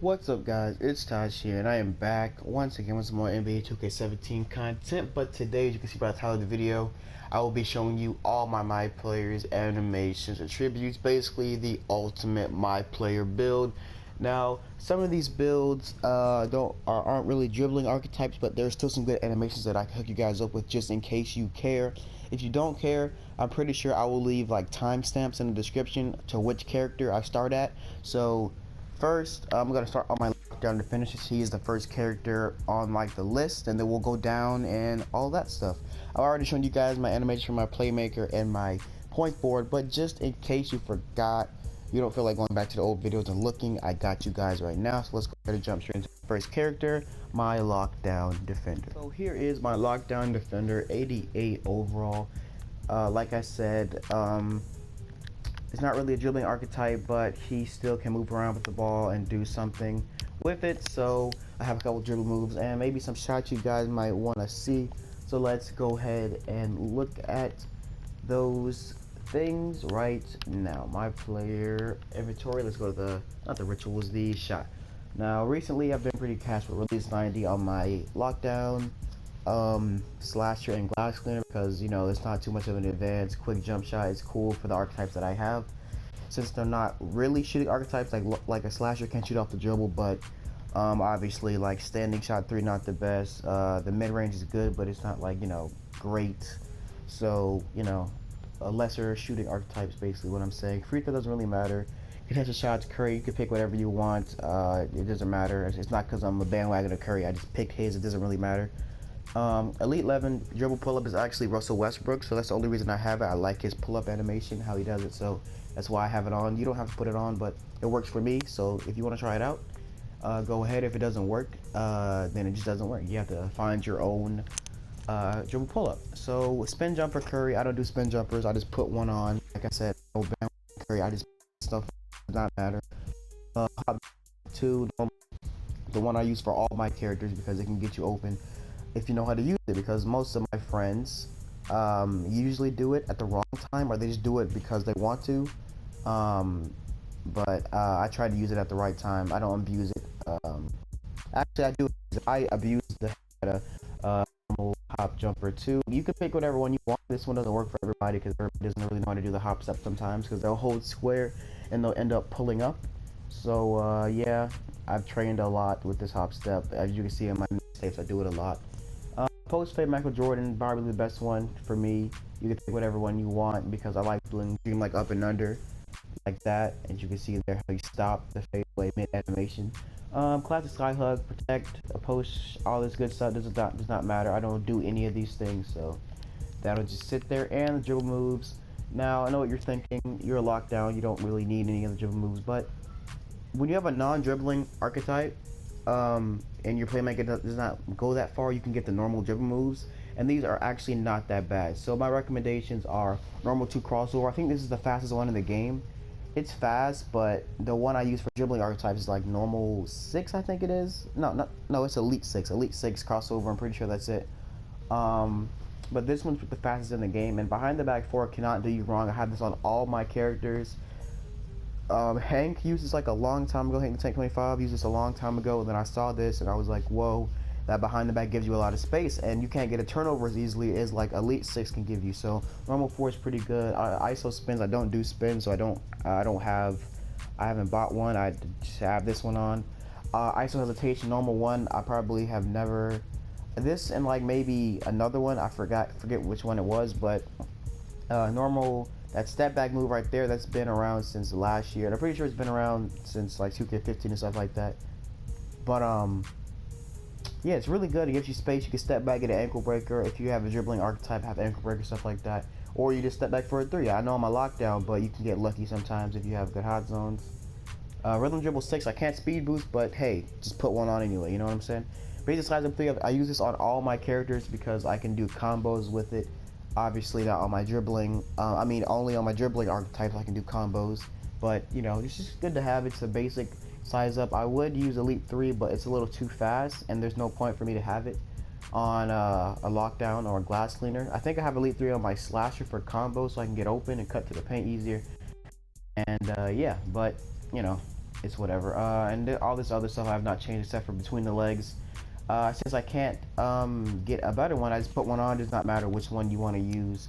What's up guys, it's Taj here and I am back once again with some more NBA 2K17 content. But today, as you can see by the title of the video, I will be showing you all my players, animations, attributes, basically the ultimate my player build. Now some of these builds aren't really dribbling archetypes, but there's still some good animations that I can hook you guys up with just in case you care. If you don't care, I'm pretty sure I will leave like timestamps in the description to which character I start at. So first, I'm gonna start on my lockdown defender since he is the first character on like the list, and then we'll go down and all that stuff. I've already shown you guys my animation for my playmaker and my point board, but just in case you forgot, you don't feel like going back to the old videos and looking, I got you guys right now. So let's go ahead and jump straight into the first character, my lockdown defender. So here is my lockdown defender, 88 overall. Like I said, it's not really a dribbling archetype, but he still can move around with the ball and do something with it. So I have a couple dribble moves and maybe some shots you guys might want to see. So let's go ahead and look at those things right now. My player inventory. Let's go to not the rituals, the shot. Now recently I've been pretty cash with release 90 on my lockdown, slasher and glass cleaner, because it's not too much of an advanced quick jump shot. It's cool for the archetypes that I have, since they're not really shooting archetypes. Like a slasher can shoot off the dribble, but obviously like standing shot 3 not the best. The mid-range is good, but it's not like great. So a lesser shooting archetypes, basically what I'm saying. Free throw doesn't really matter. Contested shots, Curry, you can pick whatever you want. It doesn't matter. It's not because I'm a bandwagon of Curry. I just picked his. It doesn't really matter. Elite 11 dribble pull-up is actually Russell Westbrook, so that's the only reason I have it. I like his pull-up animation, how he does it, so that's why I have it on. You don't have to put it on, but it works for me, so if you want to try it out, go ahead. If it doesn't work, then it just doesn't work. You have to find your own dribble pull-up. So spin jumper Curry, I don't do spin jumpers. I just put one on. Like I said, no band Curry. I just stuff does not matter. Hop 2, the one I use for all my characters because it can get you open if you know how to use it, because most of my friends usually do it at the wrong time, or they just do it because they want to. But I try to use it at the right time. I don't abuse it. Actually, I do. I abuse the normal hop jumper too. You can pick whatever one you want. This one doesn't work for everybody because everybody doesn't really know how to do the hop step sometimes, because they'll hold square and they'll end up pulling up. So yeah, I've trained a lot with this hop step. As you can see in my mistakes, I do it a lot. Post fade Michael Jordan, probably the best one for me. You can pick whatever one you want because I like doing dream like up and under like that. As you can see there, how you stop the fadeaway mid animation. Classic sky hug, protect, post, all this good stuff does not matter. I don't do any of these things, so that'll just sit there. And the dribble moves. Now I know what you're thinking. You're a lockdown. You don't really need any of the dribble moves, but when you have a non-dribbling archetype, and your playmaker does not go that far, you can get the normal dribble moves, and these are actually not that bad. So my recommendations are normal 2 crossover. I think this is the fastest one in the game. It's fast, but the one I use for dribbling archetypes is like normal 6, I think it is. No, it's elite 6 crossover. I'm pretty sure that's it. But this one's the fastest in the game, and behind the back 4 cannot do you wrong. I have this on all my characters. Hank used this like a long time ago. Hank the Tank 25 used this a long time ago, and then I saw this and I was like, whoa, that behind the back gives you a lot of space, and you can't get a turnover as easily as like elite 6 can give you. So normal 4 is pretty good. ISO spins, I don't do spins, so I haven't bought one. I just have this one on. ISO hesitation, normal 1, I probably have never. This and like maybe another one, I forget which one it was, but normal. That step back move right there, that's been around since last year, and I'm pretty sure it's been around since like 2K15 and stuff like that. But yeah, it's really good. It gives you space. You can step back, get an ankle breaker. If you have a dribbling archetype, have ankle breaker, stuff like that, or you just step back for a 3. I know I'm a lockdown, but you can get lucky sometimes if you have good hot zones. Rhythm dribble 6, I can't speed boost, but hey, just put one on anyway. You know what I'm saying? Basic size up 3, I use this on all my characters because I can do combos with it. Obviously not on my dribbling, only on my dribbling archetypes I can do combos, but it's just good to have. It's a basic size up. I would use Elite 3, but it's a little too fast and there's no point for me to have it on a lockdown or a glass cleaner. I think I have Elite 3 on my slasher for combos so I can get open and cut to the paint easier. And yeah, but it's whatever. And all this other stuff I have not changed except for between the legs. Since I can't get a better one, I just put one on. It does not matter which one you want to use.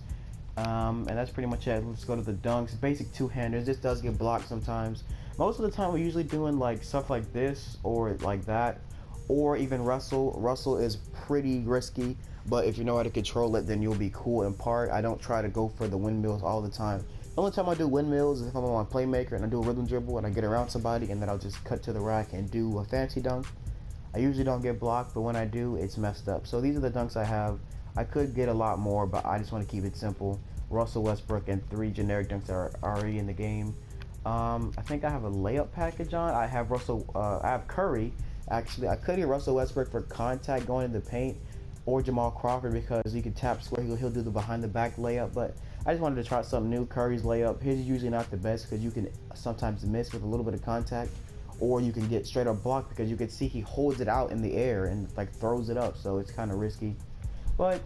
And that's pretty much it. Let's go to the dunks. Basic two-handers. This does get blocked sometimes. Most of the time we're usually doing like stuff like this or like that, or even wrestle. Wrestle is pretty risky, but if you know how to control it, then you'll be cool in part. I don't try to go for the windmills all the time. The only time I do windmills is if I'm on Playmaker and I do a rhythm dribble and I get around somebody and then I'll just cut to the rack and do a fancy dunk. I usually don't get blocked, but when I do, it's messed up. So these are the dunks I have. I could get a lot more, but I just want to keep it simple. Russell Westbrook and 3 generic dunks that are already in the game. I think I have a layup package on. I have I have Curry. Actually, I could get Russell Westbrook for contact going in the paint, or Jamal Crawford because you can tap square. He'll do the behind the back layup. But I just wanted to try something new. Curry's layup. His is usually not the best because you can sometimes miss with a little bit of contact, or you can get straight up blocked because you can see he holds it out in the air and like throws it up. So it's kind of risky, but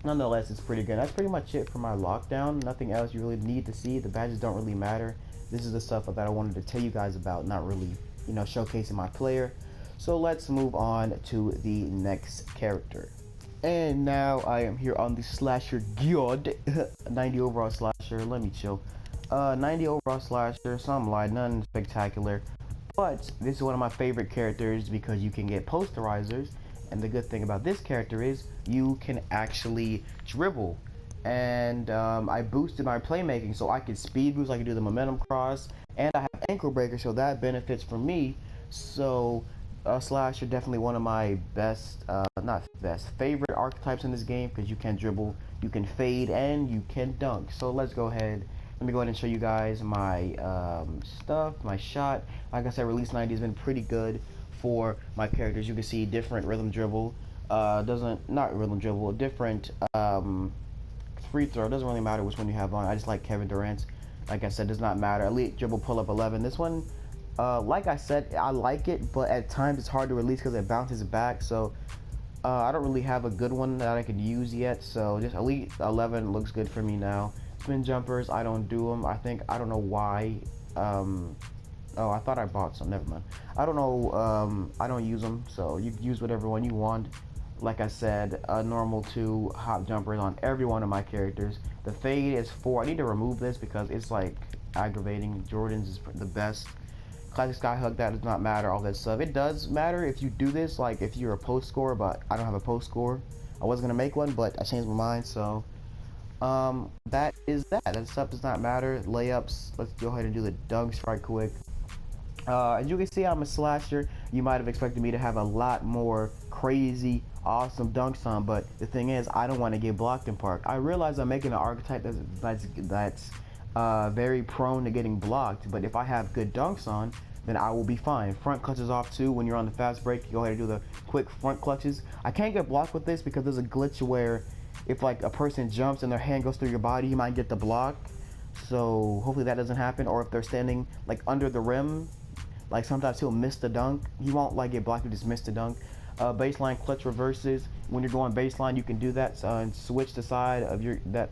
nonetheless, it's pretty good. That's pretty much it for my lockdown. Nothing else you really need to see. The badges don't really matter. This is the stuff that I wanted to tell you guys about, not really, showcasing my player. So let's move on to the next character. And now I am here on the slasher guild. 90 overall slasher. Let me chill. 90 overall slasher. Some light, none spectacular. But this is one of my favorite characters because you can get posterizers. And the good thing about this character is you can actually dribble. And I boosted my playmaking so I can speed boost, I can do the momentum cross, and I have ankle breaker, so that benefits for me. So slasher definitely one of my best, not best, favorite archetypes in this game because you can dribble, you can fade, and you can dunk. So let's go ahead. Let me go ahead and show you guys my stuff, my shot. Like I said, release 90 has been pretty good for my characters. You can see different rhythm dribble, not rhythm dribble, different free throw. It doesn't really matter which one you have on. I just like Kevin Durant's. Like I said, does not matter. Elite dribble pull up 11. This one, like I said, I like it, but at times it's hard to release because it bounces back. So I don't really have a good one that I could use yet. So just Elite 11 looks good for me now. Spin jumpers, I don't do them. I don't know why. Oh, I thought I bought some. Never mind. I don't know. I don't use them. So you can use whatever one you want. Like I said, normal 2 hop jumpers on every one of my characters. The fade is 4. I need to remove this because it's like aggravating. Jordan's is the best. Classic skyhook, that does not matter, all that stuff. It does matter if you do this, like if you're a post scorer, but I don't have a post score. I was gonna make one, but I changed my mind, so that is that. That stuff does not matter. Layups, let's go ahead and do the dunks right quick. As you can see, I'm a slasher. You might have expected me to have a lot more crazy, awesome dunks on, but the thing is, I don't want to get blocked in park. I realize I'm making an archetype that's very prone to getting blocked, but if I have good dunks on, then I will be fine. Front clutches off too. When you're on the fast break, you go ahead and do the quick front clutches. I can't get blocked with this because there's a glitch where if like a person jumps and their hand goes through your body, you might get the block. So hopefully that doesn't happen. Or if they're standing like under the rim, like sometimes he'll miss the dunk. He won't like get blocked, he just missed the dunk. Baseline clutch reverses. When you're going baseline, you can do that and switch the side of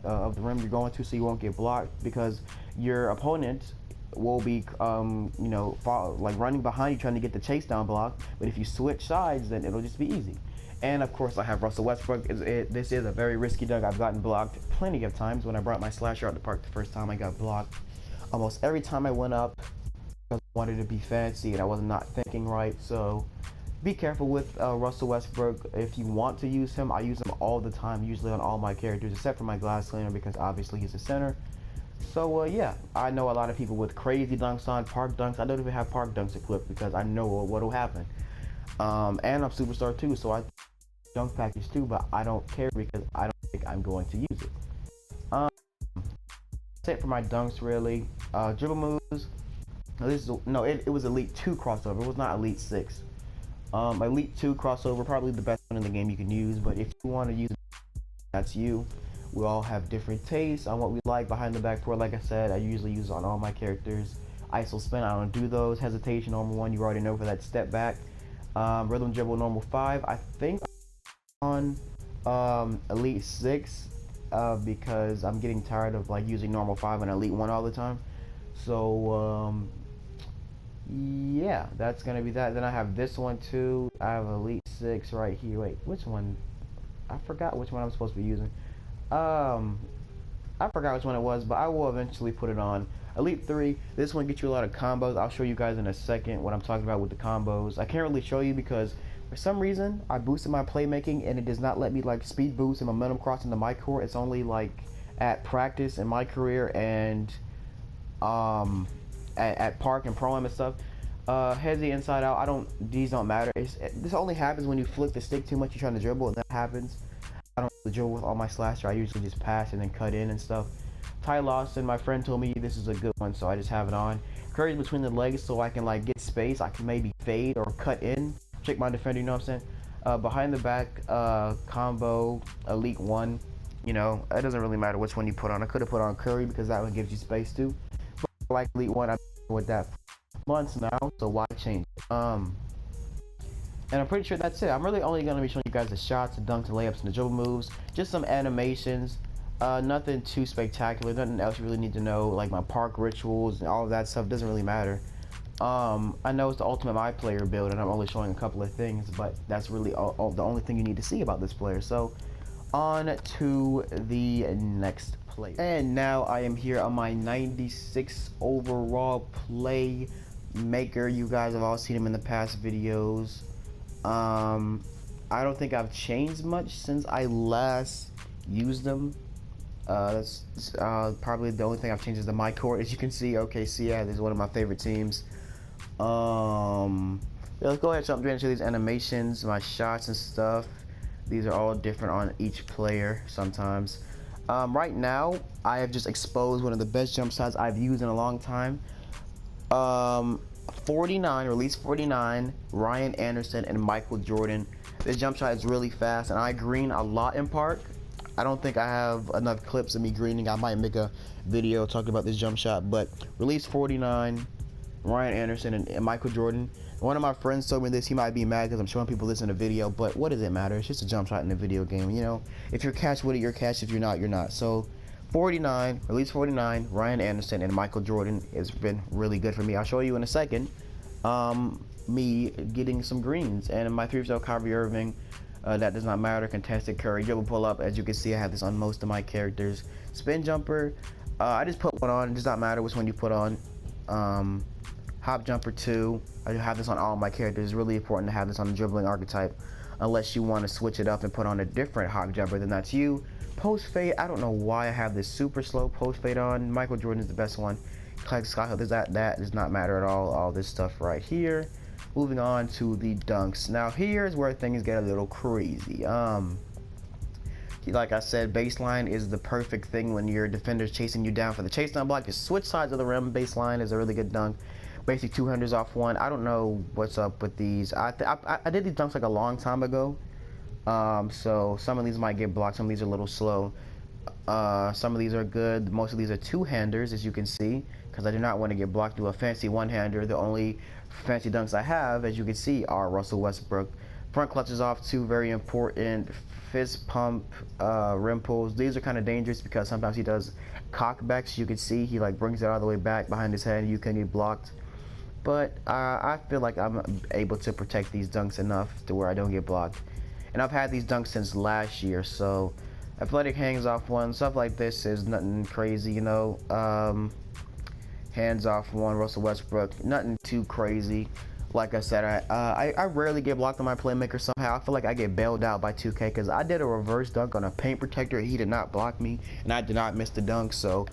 of the rim you're going to, so you won't get blocked because your opponent will be like running behind you trying to get the chase down block. But if you switch sides, then it'll just be easy. And of course, I have Russell Westbrook. This is a very risky dunk. I've gotten blocked plenty of times. When I brought my slasher out to park the first time, I got blocked almost every time I went up. I wanted to be fancy and I was not thinking right. So be careful with Russell Westbrook. If you want to use him, I use him all the time, usually on all my characters except for my glass cleaner because obviously he's a center. So yeah, I know a lot of people with crazy dunks on, park dunks. I don't even have park dunks equipped because I know what will happen. And I'm superstar too, so I dunk package too, but I don't care because I don't think I'm going to use it. That's it for my dunks really. Dribble moves. It was Elite 2 crossover. It was not Elite 6. Elite 2 crossover, probably the best one in the game you can use, but if you want to use it, that's you. We all have different tastes on what we like. Behind the back four, like I said, I usually use on all my characters. ISO spin, I don't do those. Hesitation, normal 1, you already know for that step back. Rhythm dribble, normal 5. I think on Elite 6 because I'm getting tired of like using normal 5 and Elite 1 all the time. So yeah, that's gonna be that. Then I have this one too. I have Elite 6 right here. Wait, which one? I forgot which one I'm supposed to be using. Um, I forgot which one it was, but I will eventually put it on. Elite 3, this one gets you a lot of combos. I'll show you guys in a second what I'm talking about with the combos. I can't really show you because for some reason I boosted my playmaking and it does not let me like speed boost and momentum cross into my core. It's only like at practice in my career and at park and pro-am and stuff. Heads the inside out. These don't matter. This only happens when you flick the stick too much. You're trying to dribble and that happens. I don't really dribble with all my slasher. I usually just pass and then cut in and stuff. Ty Lawson, my friend told me this is a good one, so I just have it on. Curry's between the legs so I can like get space. I can maybe fade or cut in. Check my defender, you know what I'm saying? Behind the back combo, Elite 1. You know, it doesn't really matter which one you put on. I could have put on Curry because that one gives you space too. But I like Elite 1. I've been with that for months now, so why change it? And I'm pretty sure that's it. I'm really only going to be showing you guys the shots, the dunks, the layups, and the dribble moves. Just some animations. Nothing too spectacular. Nothing else you really need to know. Like my park rituals and all of that stuff doesn't really matter. I know it's the ultimate Myplayer build, and I'm only showing a couple of things, but that's really the only thing you need to see about this player. So, on to the next player. And now I am here on my 96 overall Playmaker. You guys have all seen him in the past videos. I don't think I've changed much since I last used them. That's probably the only thing I've changed is the my court. As you can see, OKC, yeah, this is one of my favorite teams. Yeah, let's go ahead and jump into these animations, my shots and stuff. These are all different on each player sometimes. Right now, I have just exposed one of the best jump shots I've used in a long time. 49, release 49, Ryan Anderson and Michael Jordan. This jump shot is really fast, and I green a lot in park. I don't think I have enough clips of me greening. I might make a video talking about this jump shot, but release 49, Ryan Anderson and Michael Jordan. One of my friends told me this. He might be mad because I'm showing people this in a video, but what does it matter? It's just a jump shot in a video game. You know, if you're cash with it, you're cash. If you're not, you're not. So 49, release 49, Ryan Anderson and Michael Jordan has been really good for me. I'll show you in a second me getting some greens. And in my 3-star Kyrie Irving, that does not matter. Contested Curry, dribble pull up. As you can see, I have this on most of my characters. Spin jumper, I just put one on. It does not matter which one you put on. Hop jumper 2, I have this on all my characters. It's really important to have this on the dribbling archetype, unless you want to switch it up and put on a different hop jumper, then that's you. Post fade, I don't know why I have this super slow post fade on. Michael Jordan is the best one. Classic Scott Hill, that does not matter at all this stuff right here. Moving on to the dunks. Now here's where things get a little crazy. Like I said, baseline is the perfect thing when your defender's chasing you down for the chase down block. Just switch sides of the rim. Baseline is a really good dunk. Basic 200s off one. I don't know what's up with these. I did these dunks like a long time ago. So some of these might get blocked. Some of these are a little slow. Some of these are good. Most of these are two-handers, as you can see, because I do not want to get blocked to a fancy one-hander. The only fancy dunks I have, as you can see, are Russell Westbrook. Front clutches off, two very important. Fist pump, rim pulls. These are kind of dangerous because sometimes he does cockbacks. You can see he like brings it all the way back behind his head and you can get blocked. But I feel like I'm able to protect these dunks enough to where I don't get blocked. And I've had these dunks since last year, so athletic hangs off one, stuff like this is nothing crazy, you know. Hands off one, Russell Westbrook, nothing too crazy. Like I said, I rarely get blocked on my Playmaker somehow. I feel like I get bailed out by 2K because I did a reverse dunk on a paint protector. He did not block me, and I did not miss the dunk, so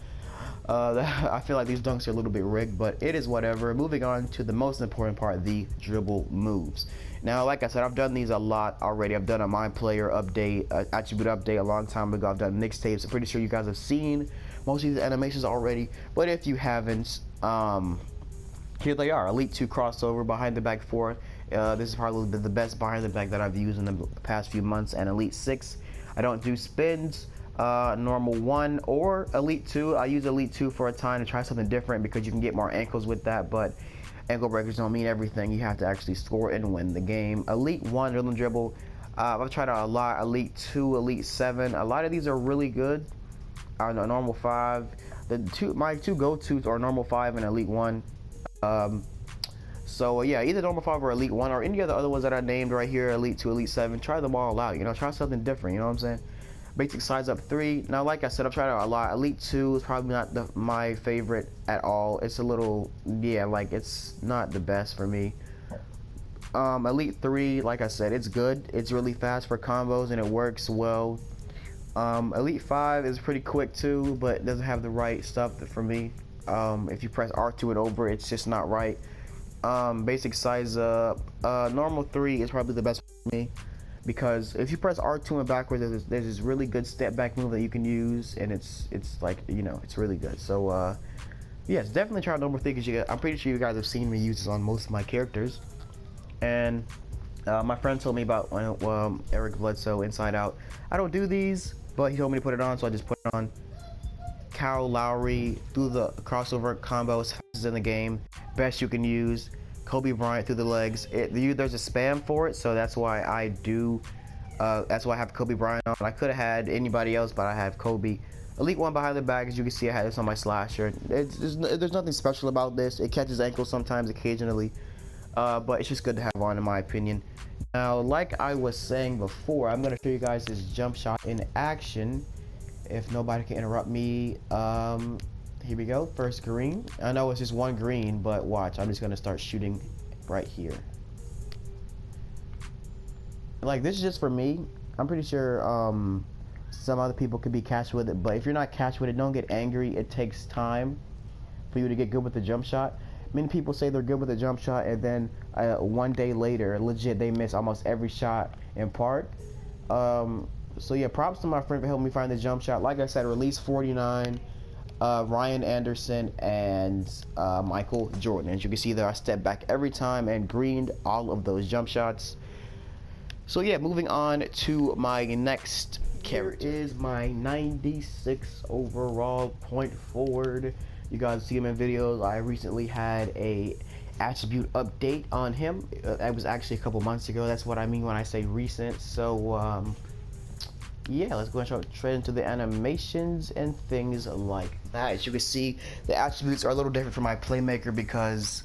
I feel like these dunks are a little bit rigged, but it is whatever. Moving on to the most important part, the dribble moves. Now, like I said, I've done these a lot already. I've done a Myplayer update, attribute update a long time ago. I've done mixtapes. I'm pretty sure you guys have seen most of these animations already, but if you haven't, here they are. Elite 2 crossover, behind the back 4. This is probably the best behind the back that I've used in the past few months. And Elite 6, I don't do spins. Normal 1 or Elite 2. I use Elite 2 for a time to try something different because you can get more ankles with that, but ankle breakers don't mean everything. You have to actually score and win the game. Elite 1 dribbling dribble, I've tried out a lot. Elite 2, Elite 7, a lot of these are really good. Normal 5, my two go-tos are Normal 5 and Elite 1. So yeah, either normal 5 or elite 1 or any of the other ones that I named right here, elite 2, elite 7. Try them all out. You know, try something different. You know what I'm saying? Basic size up 3. Now, like I said, I've tried out a lot. Elite 2 is probably not my favorite at all. It's a little, yeah, like it's not the best for me. Elite 3, like I said, it's good. It's really fast for combos and it works well. Elite 5 is pretty quick too, but it doesn't have the right stuff for me. If you press R2 and over, it's just not right. Basic size up. Normal 3 is probably the best for me, because if you press R2 and backwards, there's this really good step back move that you can use, and it's like, you know, it's really good. So yes, definitely try normal 3, because I'm pretty sure you guys have seen me use this on most of my characters. And my friend told me about Eric Bledsoe Inside Out. I don't do these, but he told me to put it on, so I just put it on. Kyle Lowry through the crossover combos, fastest in the game, best you can use. Kobe Bryant through the legs. There's a spam for it, so that's why I do. That's why I have Kobe Bryant on. I could have had anybody else, but I have Kobe. Elite 1 behind the back, as you can see, I had this on my slasher. There's nothing special about this. It catches ankles sometimes, occasionally, but it's just good to have on, in my opinion. Now, like I was saying before, I'm gonna show you guys this jump shot in action. If nobody can interrupt me, here we go. First green. I know it's just one green, but watch. I'm just gonna start shooting right here. Like, this is just for me. I'm pretty sure some other people could be catch with it, but if you're not catch with it, don't get angry. It takes time for you to get good with the jump shot. Many people say they're good with a jump shot, and then one day later, legit, they miss almost every shot in part. So yeah, props to my friend for helping me find the jump shot. Like I said, release 49, Ryan Anderson, and Michael Jordan. As you can see there, I step back every time and greened all of those jump shots. So yeah, moving on to my next character. Here is my 96 overall point forward. You guys see him in videos. I recently had a attribute update on him. That was actually a couple months ago. That's what I mean when I say recent. So yeah, let's go and straight into the animations and things like that. As you can see, the attributes are a little different from my Playmaker, because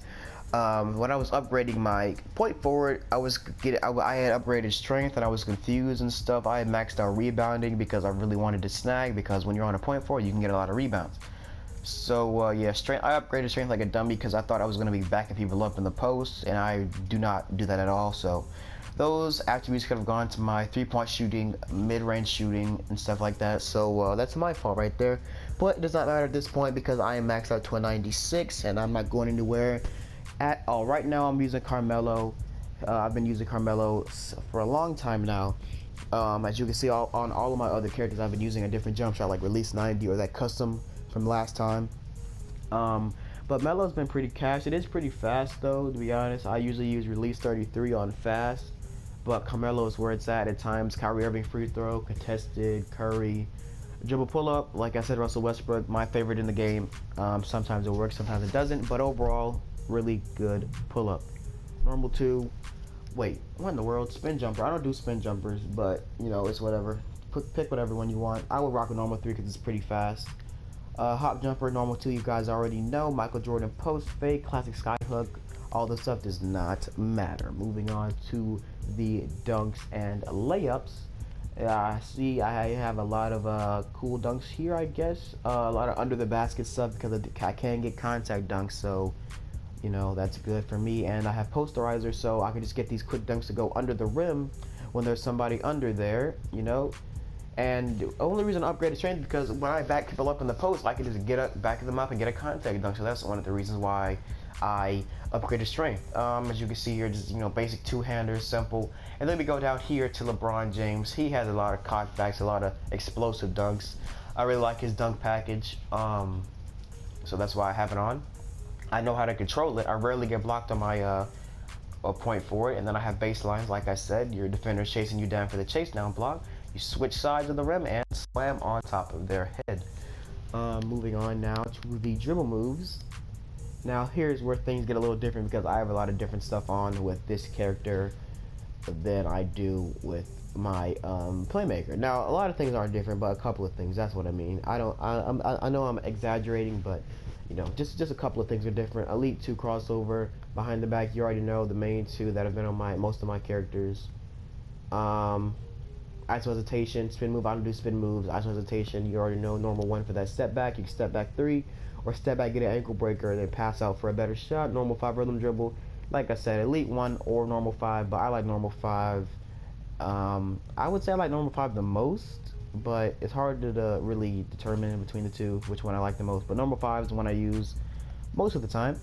when I was upgrading my point forward, I had upgraded strength and I was confused and stuff. I had maxed out rebounding because I really wanted to snag, because when you're on a point forward, you can get a lot of rebounds. So yeah, I upgraded strength like a dummy because I thought I was going to be backing people up in the post, and I do not do that at all. So those attributes could have gone to my 3-point shooting, mid-range shooting, and stuff like that. So that's my fault right there. But it does not matter at this point, because I am maxed out to a 96 and I'm not going anywhere at all. Right now I'm using Carmelo. I've been using Carmelo for a long time now. As you can see, on all of my other characters, I've been using a different jump shot, like release 90 or that custom from last time. But Melo's been pretty cash. It is pretty fast though, to be honest. I usually use release 33 on fast, but Carmelo is where it's at times. Kyrie Irving free throw, contested, Curry, dribble pull up. Like I said, Russell Westbrook, my favorite in the game. Sometimes it works, sometimes it doesn't, but overall, really good pull up. Normal 2. Wait, what in the world? Spin jumper. I don't do spin jumpers, but you know, it's whatever. Pick whatever one you want. I would rock a normal 3 because it's pretty fast. Hop jumper, normal 2, you guys already know. Michael Jordan post fake, classic skyhook. All this stuff does not matter. Moving on to the dunks and layups. See, I have a lot of cool dunks here, I guess. A lot of under the basket stuff, because I can get contact dunks, so you know, that's good for me. And I have posterizer, so I can just get these quick dunks to go under the rim when there's somebody under there, you know. And the only reason I upgraded strength is because when I back people up in the post, I can just back them up and get a contact dunk. So that's one of the reasons why I upgraded strength. As you can see here, just, you know, basic two-hander, simple. And then we go down here to LeBron James. He has a lot of contacts, a lot of explosive dunks. I really like his dunk package, so that's why I have it on. I know how to control it. I rarely get blocked on my point forward. And then I have baselines, like I said. Your defender's chasing you down for the chase down block. You switch sides of the rim and slam on top of their head. Moving on now to the dribble moves. Now here's where things get a little different, because I have a lot of different stuff on with this character than I do with my Playmaker. Now a lot of things are different, but a couple of things, that's what I mean. I know I'm exaggerating, but You know, just a couple of things are different. Elite 2 crossover, behind the back, you already know the main two that have been on most of my characters. ISO hesitation, spin move, I don't do spin moves. ISO hesitation, you already know normal 1 for that step back. You can step back 3, or step back, get an ankle breaker, and then pass out for a better shot. Normal 5 rhythm dribble. Like I said, elite 1 or normal 5, but I like normal 5. I would say I like normal 5 the most, but it's hard to really determine between the two which one I like the most. But normal 5 is the one I use most of the time.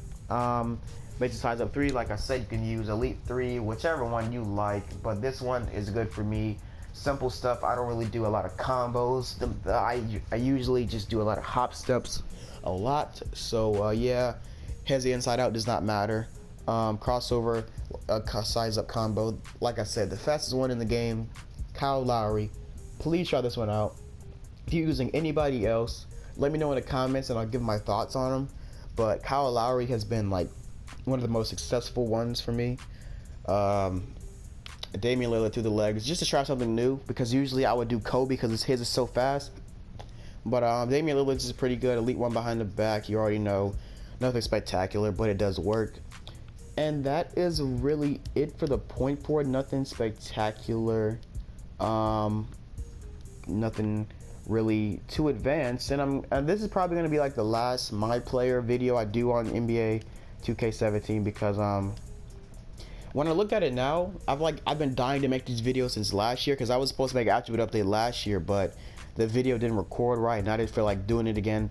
Basic size up 3, like I said, you can use elite 3, whichever one you like, but this one is good for me. Simple stuff. I don't really do a lot of combos. I usually just do a lot of hop steps a lot. So yeah, hezi inside out does not matter. Crossover, size up combo. Like I said, the fastest one in the game, Kyle Lowry. Please try this one out. If you're using anybody else, let me know in the comments and I'll give my thoughts on them. But Kyle Lowry has been like one of the most successful ones for me. Damian Lillard through the legs, just to try something new, because usually I would do Kobe because his is so fast. But Damian Lillard is pretty good. Elite 1 behind the back, you already know. Nothing spectacular, but it does work. And that is really it for the point forward. Nothing spectacular. Nothing really too advanced. And this is probably going to be like the last Myplayer video I do on NBA 2K17, because when I look at it now, I've been dying to make these videos since last year, because I was supposed to make an attribute update last year, but the video didn't record right and I didn't feel like doing it again.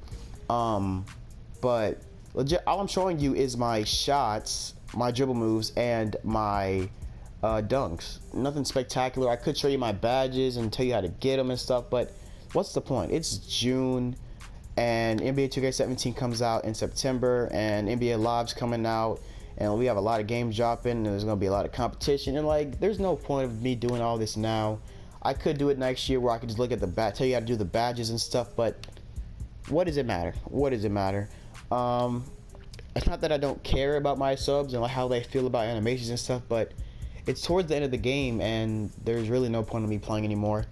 But legit, all I'm showing you is my shots, my dribble moves, and my dunks. Nothing spectacular. I could show you my badges and tell you how to get them and stuff, but what's the point? It's June and NBA 2K17 comes out in September, and NBA Live's coming out, and we have a lot of games dropping, and there's gonna be a lot of competition, and like, there's no point of me doing all this now. I could do it next year where I could just look at the tell you how to do the badges and stuff, but what does it matter? What does it matter? It's not that I don't care about my subs and like how they feel about animations and stuff, but it's towards the end of the game and there's really no point in me playing anymore.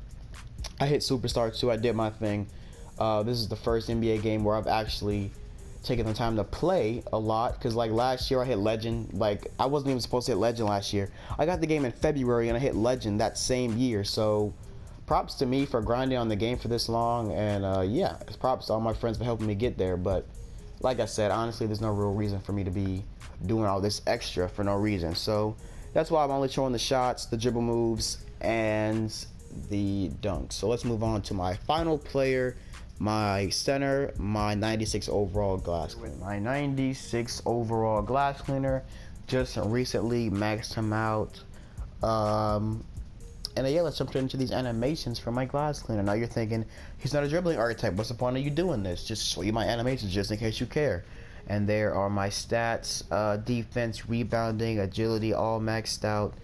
I hit Superstar 2, I did my thing. This is the first NBA game where I've actually taking the time to play a lot, because like last year I hit Legend. Like, I wasn't even supposed to hit Legend last year. I got the game in February and I hit Legend that same year, so props to me for grinding on the game for this long. And yeah, it's props to all my friends for helping me get there. But like I said, honestly, there's no real reason for me to be doing all this extra for no reason. So that's why I'm only showing the shots, the dribble moves, and the dunks. So let's move on to my final player, my center, my 96 overall glass cleaner. My 96 overall glass cleaner, just recently maxed him out. And yeah, let's jump into these animations for my glass cleaner. Now you're thinking, he's not a dribbling archetype. What's the point of you doing this? Just show you my animations just in case you care. And there are my stats, defense, rebounding, agility, all maxed out.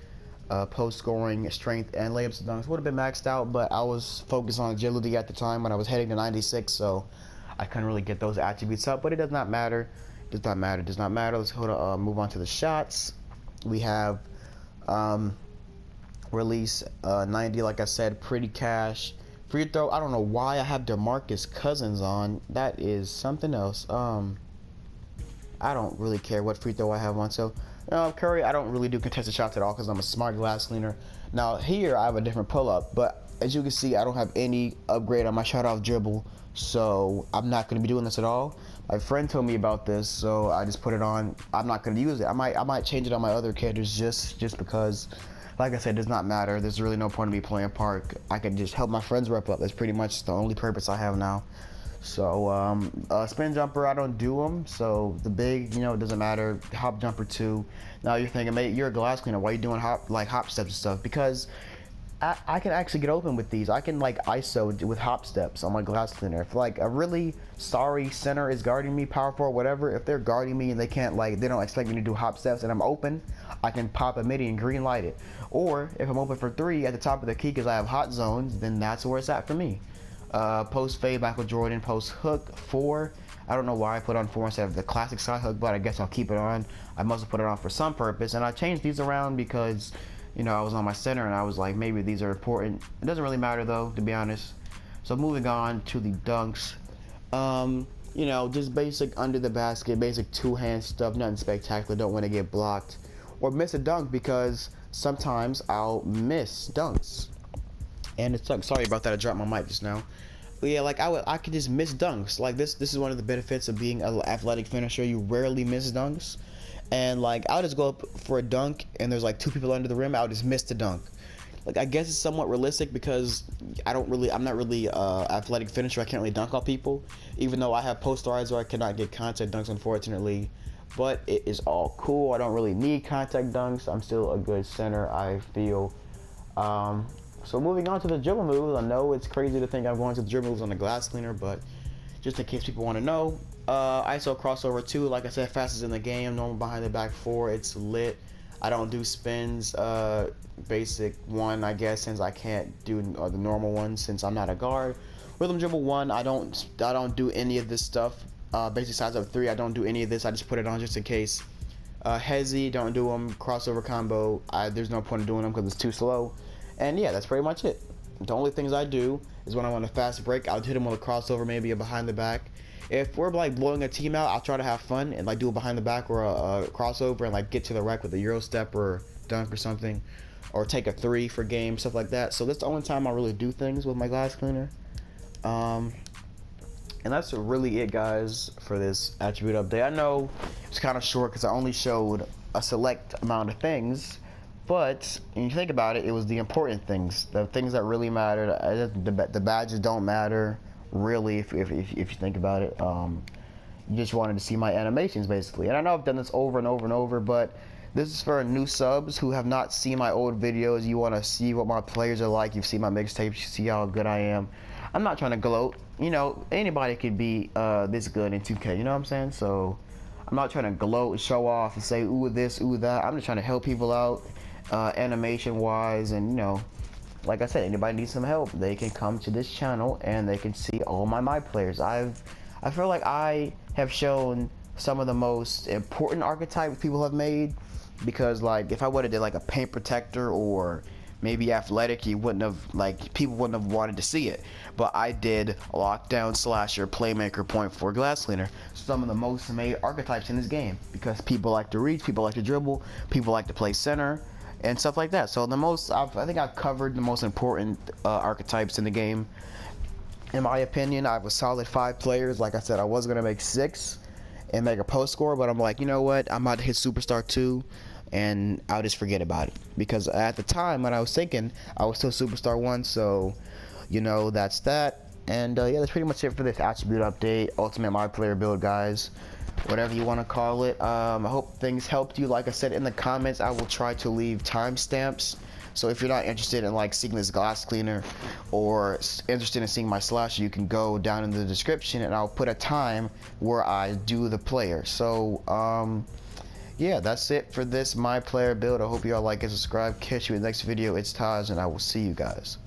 Post scoring, strength, and layups and dunks would have been maxed out, but I was focused on agility at the time when I was heading to 96, so I couldn't really get those attributes up. But it does not matter. Does not matter. Does not matter. Let's go to move on to the shots. We have release 90, like I said, pretty cash. Free throw, I don't know why I have DeMarcus Cousins on. That is something else. I don't really care what free throw I have on. So Curry, I don't really do contested shots at all because I'm a smart glass cleaner. Now here I have a different pull-up, but as you can see, I don't have any upgrade on my shot off dribble, so I'm not going to be doing this at all. My friend told me about this, so I just put it on. I'm not going to use it. I might change it on my other characters just because, like I said, it does not matter. There's really no point in me playing park. I can just help my friends rep up. That's pretty much the only purpose I have now. So spin jumper, I don't do them. So the big, it doesn't matter. Hop jumper too. Now you're thinking, mate, you're a glass cleaner. Why are you doing hop steps and stuff? Because I can actually get open with these. I can like ISO with hop steps on my glass cleaner. If like a really sorry center is guarding me, power forward, whatever, if they're guarding me and they don't expect me to do hop steps and I'm open, I can pop a midi and green light it. Or if I'm open for 3 at the top of the key because I have hot zones, then that's where it's at for me. Post fade, Michael Jordan, post hook 4. I don't know why I put on 4 instead of the classic side hook, but I guess I'll keep it on. I must have put it on for some purpose, and I changed these around because I was on my center and I was like, maybe these are important. It doesn't really matter though, to be honest. So moving on to the dunks. You know, just basic under the basket, basic two-hand stuff, nothing spectacular. Don't want to get blocked or miss a dunk, because sometimes I'll miss dunks. And it sucks. Sorry about that. I dropped my mic just now. But yeah, like I could just miss dunks. Like this is one of the benefits of being an athletic finisher. You rarely miss dunks. And like I'll just go up for a dunk and there's like two people under the rim, I'll just miss the dunk. Like I guess it's somewhat realistic because I'm not really athletic finisher. I can't really dunk on people, even though I have posterizer. I cannot get contact dunks, unfortunately. But it is all cool. I don't really need contact dunks. I'm still a good center, I feel. So moving on to the dribble moves. I know it's crazy to think I'm going to the dribble moves on the glass cleaner, but just in case people want to know, ISO crossover 2, like I said, fastest in the game. Normal behind the back 4, it's lit. I don't do spins. Basic 1, I guess, since I can't do the normal one since I'm not a guard. Rhythm dribble 1, I don't do any of this stuff. Basic size up 3, I don't do any of this. I just put it on just in case. Hezzy, don't do them. Crossover combo, there's no point in doing them because it's too slow. And yeah, that's pretty much it. The only things I do is when I want a fast break, I'll hit them with a crossover, maybe a behind the back. If we're like blowing a team out, I'll try to have fun and like do a behind the back or a crossover and like get to the rack with a Euro step or dunk or something, or take a 3 for game, stuff like that. So that's the only time I really do things with my glass cleaner. And that's really it, guys, for this attribute update. I know it's kind of short because I only showed a select amount of things, but when you think about it, it was the important things, the things that really mattered. The badges don't matter really if you think about it. You just wanted to see my animations basically, and I know I've done this over and over and over, but this is for new subs who have not seen my old videos. You want to see what my players are like. You've seen my mixtapes. You see how good I am. I'm not trying to gloat. You know, anybody could be this good in 2K. You know what I'm saying? So I'm not trying to gloat and show off and say ooh this, ooh that. I'm just trying to help people out, animation wise, and you know, like I said, anybody needs some help, they can come to this channel and they can see all my players. I feel like I have shown some of the most important archetypes people have made, because like if I would have did like a paint protector or maybe athletic, you wouldn't have, like, people wouldn't have wanted to see it. But I did lockdown, slasher, playmaker, point four, glass cleaner, some of the most made archetypes in this game, because people like to reach, people like to dribble, people like to play center and stuff like that. So I think I've covered the most important archetypes in the game. In my opinion, I have a solid 5 players. Like I said, I was gonna make 6 and make a post score, but I'm like, you know what, I'm about to hit superstar 2 and I'll just forget about it, because at the time when I was thinking, I was still superstar 1. So you know, that's that. And yeah, that's pretty much it for this attribute update, ultimate Myplayer build, guys, whatever you want to call it. I hope things helped you. Like I said in the comments, I will try to leave timestamps, so if you're not interested in like seeing this glass cleaner or interested in seeing my slash, you can go down in the description and I'll put a time where I do the player. So yeah, that's it for this Myplayer build. I hope you all like and subscribe. Catch you in the next video. It's Taj, and I will see you guys.